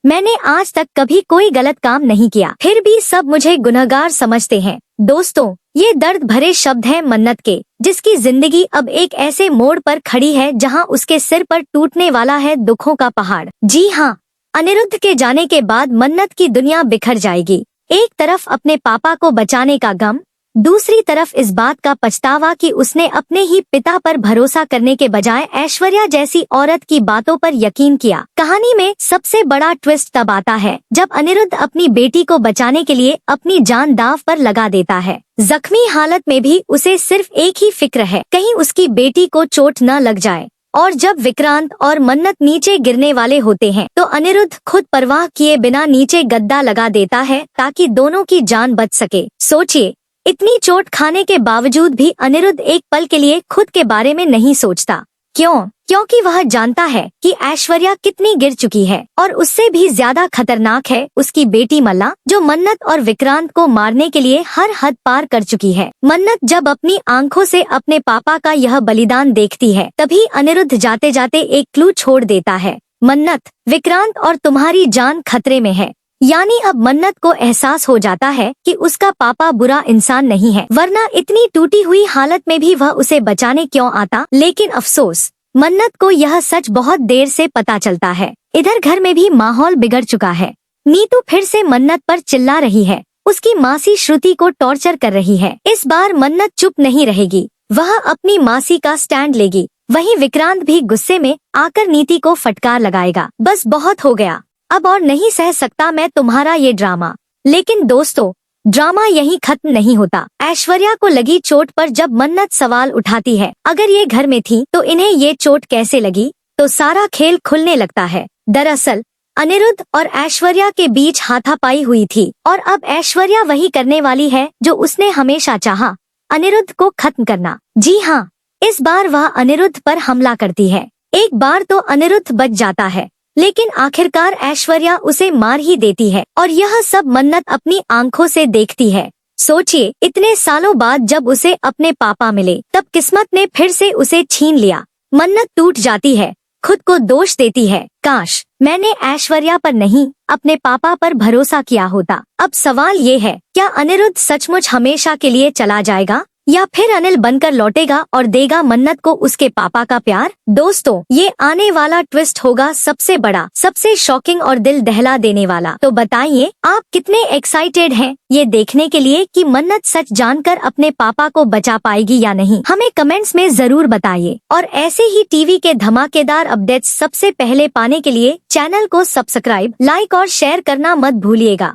मैंने आज तक कभी कोई गलत काम नहीं किया, फिर भी सब मुझे गुनहगार समझते हैं। दोस्तों, ये दर्द भरे शब्द हैं मन्नत के, जिसकी जिंदगी अब एक ऐसे मोड़ पर खड़ी है जहां उसके सिर पर टूटने वाला है दुखों का पहाड़। जी हाँ, अनिरुद्ध के जाने के बाद मन्नत की दुनिया बिखर जाएगी। एक तरफ अपने पापा को बचाने का गम, दूसरी तरफ इस बात का पछतावा कि उसने अपने ही पिता पर भरोसा करने के बजाय ऐश्वर्या जैसी औरत की बातों पर यकीन किया। कहानी में सबसे बड़ा ट्विस्ट तब आता है जब अनिरुद्ध अपनी बेटी को बचाने के लिए अपनी जान दांव पर लगा देता है। जख्मी हालत में भी उसे सिर्फ एक ही फिक्र है, कहीं उसकी बेटी को चोट न लग जाए। और जब विक्रांत और मन्नत नीचे गिरने वाले होते हैं तो अनिरुद्ध खुद परवाह किए बिना नीचे गद्दा लगा देता है ताकि दोनों की जान बच सके। सोचिए, इतनी चोट खाने के बावजूद भी अनिरुद्ध एक पल के लिए खुद के बारे में नहीं सोचता। क्यों? क्योंकि वह जानता है कि ऐश्वर्या कितनी गिर चुकी है और उससे भी ज्यादा खतरनाक है उसकी बेटी मल्ला, जो मन्नत और विक्रांत को मारने के लिए हर हद पार कर चुकी है। मन्नत जब अपनी आंखों से अपने पापा का यह बलिदान देखती है, तभी अनिरुद्ध जाते जाते एक क्लू छोड़ देता है। मन्नत, विक्रांत और तुम्हारी जान खतरे में है। यानी अब मन्नत को एहसास हो जाता है कि उसका पापा बुरा इंसान नहीं है, वरना इतनी टूटी हुई हालत में भी वह उसे बचाने क्यों आता। लेकिन अफसोस, मन्नत को यह सच बहुत देर से पता चलता है। इधर घर में भी माहौल बिगड़ चुका है। नीतू फिर से मन्नत पर चिल्ला रही है, उसकी मासी श्रुति को टॉर्चर कर रही है। इस बार मन्नत चुप नहीं रहेगी, वह अपनी मासी का स्टैंड लेगी। वहीं विक्रांत भी गुस्से में आकर नीति को फटकार लगाएगा। बस बहुत हो गया, अब और नहीं सह सकता मैं तुम्हारा ये ड्रामा। लेकिन दोस्तों, ड्रामा यहीं खत्म नहीं होता। ऐश्वर्या को लगी चोट पर जब मन्नत सवाल उठाती है, अगर ये घर में थी तो इन्हें ये चोट कैसे लगी, तो सारा खेल खुलने लगता है। दरअसल अनिरुद्ध और ऐश्वर्या के बीच हाथापाई हुई थी और अब ऐश्वर्या वही करने वाली है जो उसने हमेशा चाहा, अनिरुद्ध को खत्म करना। जी हाँ, इस बार वह अनिरुद्ध पर हमला करती है। एक बार तो अनिरुद्ध बच जाता है, लेकिन आखिरकार ऐश्वर्या उसे मार ही देती है और यह सब मन्नत अपनी आंखों से देखती है। सोचिए, इतने सालों बाद जब उसे अपने पापा मिले तब किस्मत ने फिर से उसे छीन लिया। मन्नत टूट जाती है, खुद को दोष देती है, काश मैंने ऐश्वर्या पर नहीं अपने पापा पर भरोसा किया होता। अब सवाल ये है, क्या अनिरुद्ध सचमुच हमेशा के लिए चला जाएगा या फिर अनिल बनकर लौटेगा और देगा मन्नत को उसके पापा का प्यार। दोस्तों, ये आने वाला ट्विस्ट होगा सबसे बड़ा, सबसे शॉकिंग और दिल दहला देने वाला। तो बताइए, आप कितने एक्साइटेड हैं ये देखने के लिए कि मन्नत सच जानकर अपने पापा को बचा पाएगी या नहीं। हमें कमेंट्स में जरूर बताइए और ऐसे ही टीवी के धमाकेदार अपडेट्स सबसे पहले पाने के लिए चैनल को सब्सक्राइब, लाइक और शेयर करना मत भूलिएगा।